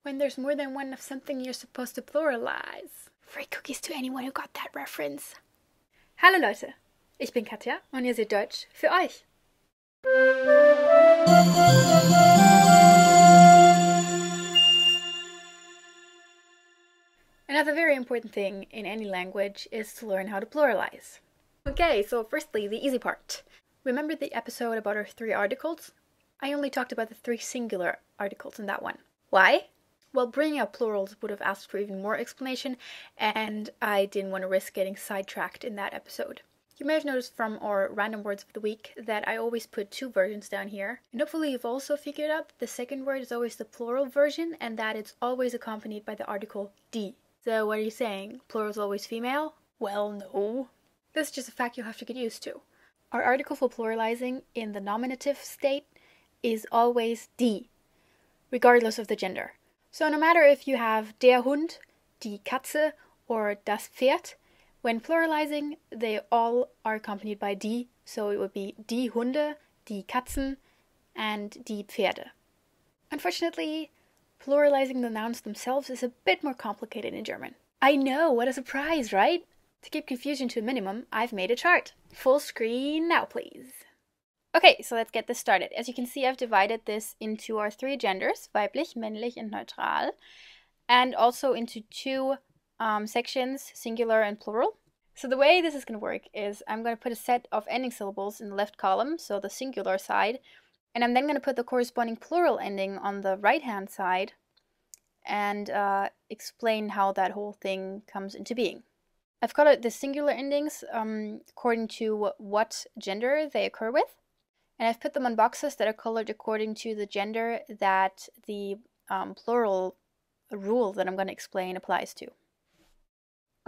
When there's more than one of something, you're supposed to pluralize. Free cookies to anyone who got that reference. Hallo Leute, ich bin Katja und ihr seht Deutsch für euch. Another very important thing in any language is to learn how to pluralize. Okay, so firstly, the easy part. Remember the episode about our 3 articles? I only talked about the 3 singular articles in that one. Why? Well, bringing up plurals would have asked for even more explanation, and I didn't want to risk getting sidetracked in that episode. You may have noticed from our random words of the week that I always put 2 versions down here, and hopefully you've also figured out the second word is always the plural version and that it's always accompanied by the article die. So what are you saying? Plural is always female? Well, no. This is just a fact you'll have to get used to. Our article for pluralizing in the nominative state is always die, regardless of the gender. So no matter if you have der Hund, die Katze, or das Pferd, when pluralizing, they all are accompanied by die, so it would be die Hunde, die Katzen, and die Pferde. Unfortunately, pluralizing the nouns themselves is a bit more complicated in German. I know, what a surprise, right? To keep confusion to a minimum, I've made a chart. Full screen now, please. Okay, so let's get this started. As you can see, I've divided this into our 3 genders, weiblich, männlich, and neutral, and also into 2 sections, singular and plural. So the way this is going to work is I'm going to put a set of ending syllables in the left column, so the singular side, and I'm then going to put the corresponding plural ending on the right-hand side and explain how that whole thing comes into being. I've colored the singular endings according to what gender they occur with. And I've put them on boxes that are colored according to the gender that the plural rule that I'm going to explain applies to.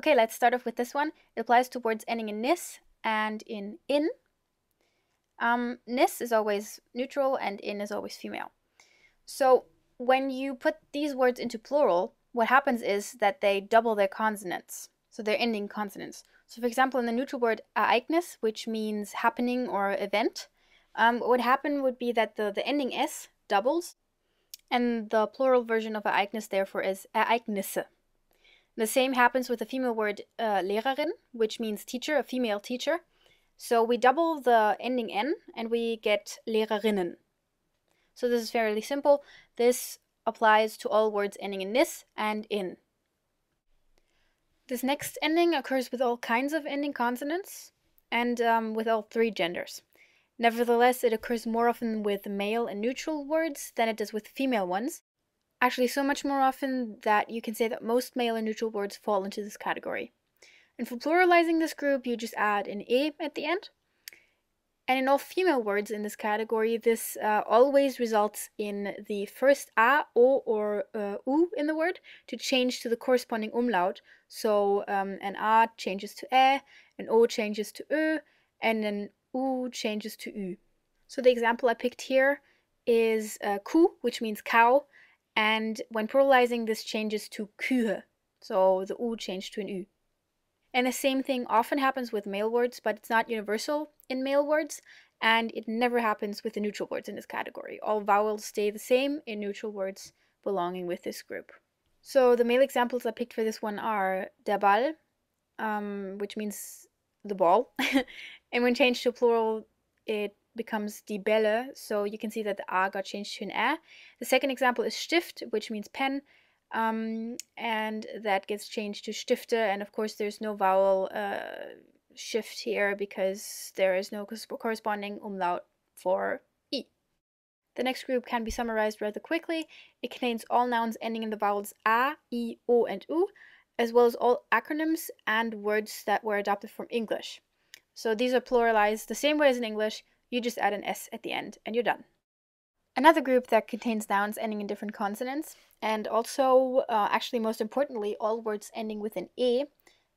Okay, let's start off with this one. It applies to words ending in nis and in. Nis is always neutral and in is always female. So when you put these words into plural, what happens is that they double their consonants. So they're ending consonants. So for example, in the neutral word Ereignis, which means happening or event, what would happen would be that the ending s doubles, and the plural version of Ereignis therefore is Ereignisse. The same happens with the female word Lehrerin, which means teacher, a female teacher. So we double the ending n and we get Lehrerinnen. So this is fairly simple. This applies to all words ending in nis and in. This next ending occurs with all kinds of ending consonants and with all 3 genders. Nevertheless, it occurs more often with male and neutral words than it does with female ones. Actually, so much more often that you can say that most male and neutral words fall into this category. And for pluralizing this group, you just add an e at the end. And in all female words in this category, this always results in the first a, o, or u in the word to change to the corresponding umlaut. So an a changes to e, an o changes to ö, and an u changes to ü. So the example I picked here is Kuh, which means cow, and when pluralizing this changes to Kühe, so the u changed to an ü. And the same thing often happens with male words, but it's not universal in male words, and it never happens with the neutral words in this category. All vowels stay the same in neutral words belonging with this group. So the male examples I picked for this one are der Ball, which means the ball, and when changed to plural, it becomes die Bälle, so you can see that the a got changed to an ä. The second example is Stift, which means pen, and that gets changed to Stifte, and of course there's no vowel shift here because there is no corresponding umlaut for i. The next group can be summarized rather quickly. It contains all nouns ending in the vowels a, I, o, and u, as well as all acronyms and words that were adopted from English. So these are pluralized the same way as in English, you just add an s at the end and you're done. Another group that contains nouns ending in different consonants, and also, actually most importantly, all words ending with an e,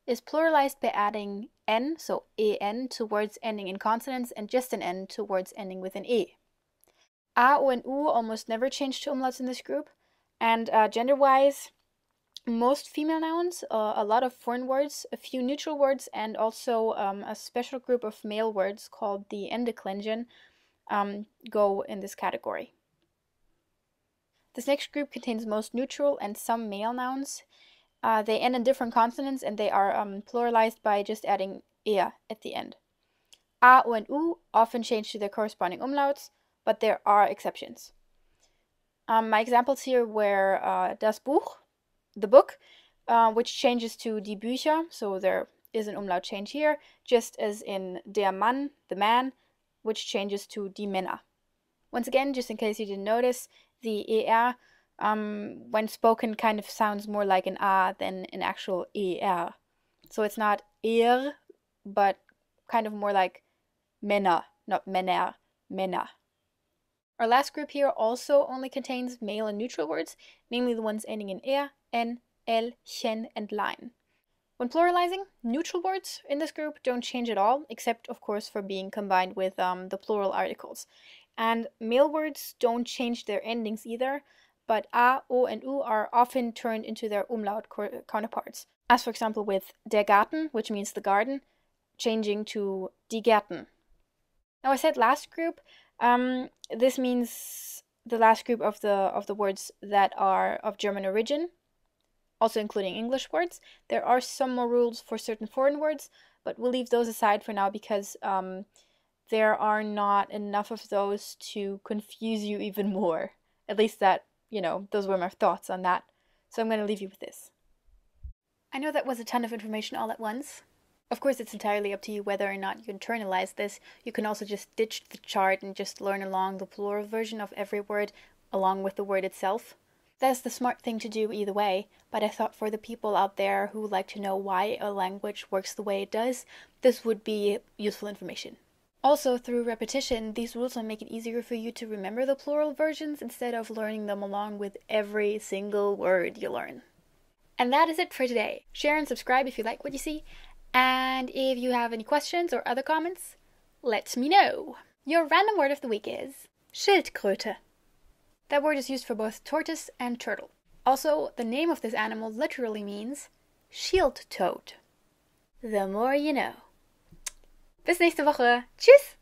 is pluralized by adding n, so en, to words ending in consonants and just an n to words ending with an e. A, o, and u almost never change to umlauts in this group, and gender-wise, most female nouns, a lot of foreign words, a few neutral words, and also a special group of male words called the endeklension go in this category. This next group contains most neutral and some male nouns. They end in different consonants and they are pluralized by just adding er at the end. A, O, and U often change to their corresponding umlauts, but there are exceptions. My examples here were das Buch, the book, which changes to die Bücher, so there is an umlaut change here, just as in der Mann, the man, which changes to die Männer. Once again, just in case you didn't notice, the er, when spoken, kind of sounds more like an a than an actual er. So it's not er, but kind of more like Männer, not Männer, Männer. Our last group here also only contains male and neutral words, namely the ones ending in er, en, el, chen, and lein. When pluralizing, neutral words in this group don't change at all, except of course for being combined with the plural articles. And male words don't change their endings either, but a, o, and u are often turned into their umlaut counterparts. As for example with der Garten, which means the garden, changing to die Gärten. Now I said last group. This means the last group of the words that are of German origin, also including English words. There are some more rules for certain foreign words, but we'll leave those aside for now because there are not enough of those to confuse you even more. At least that, those were my thoughts on that. So I'm going to leave you with this. I know that was a ton of information all at once. Of course, it's entirely up to you whether or not you internalize this. You can also just ditch the chart and just learn along the plural version of every word along with the word itself. That's the smart thing to do either way, but I thought for the people out there who like to know why a language works the way it does, this would be useful information. Also, through repetition, these rules will make it easier for you to remember the plural versions instead of learning them along with every single word you learn. And that is it for today. Share and subscribe if you like what you see. And if you have any questions or other comments, let me know. Your random word of the week is Schildkröte. That word is used for both tortoise and turtle. Also, the name of this animal literally means shield toad. The more you know. Bis nächste Woche. Tschüss!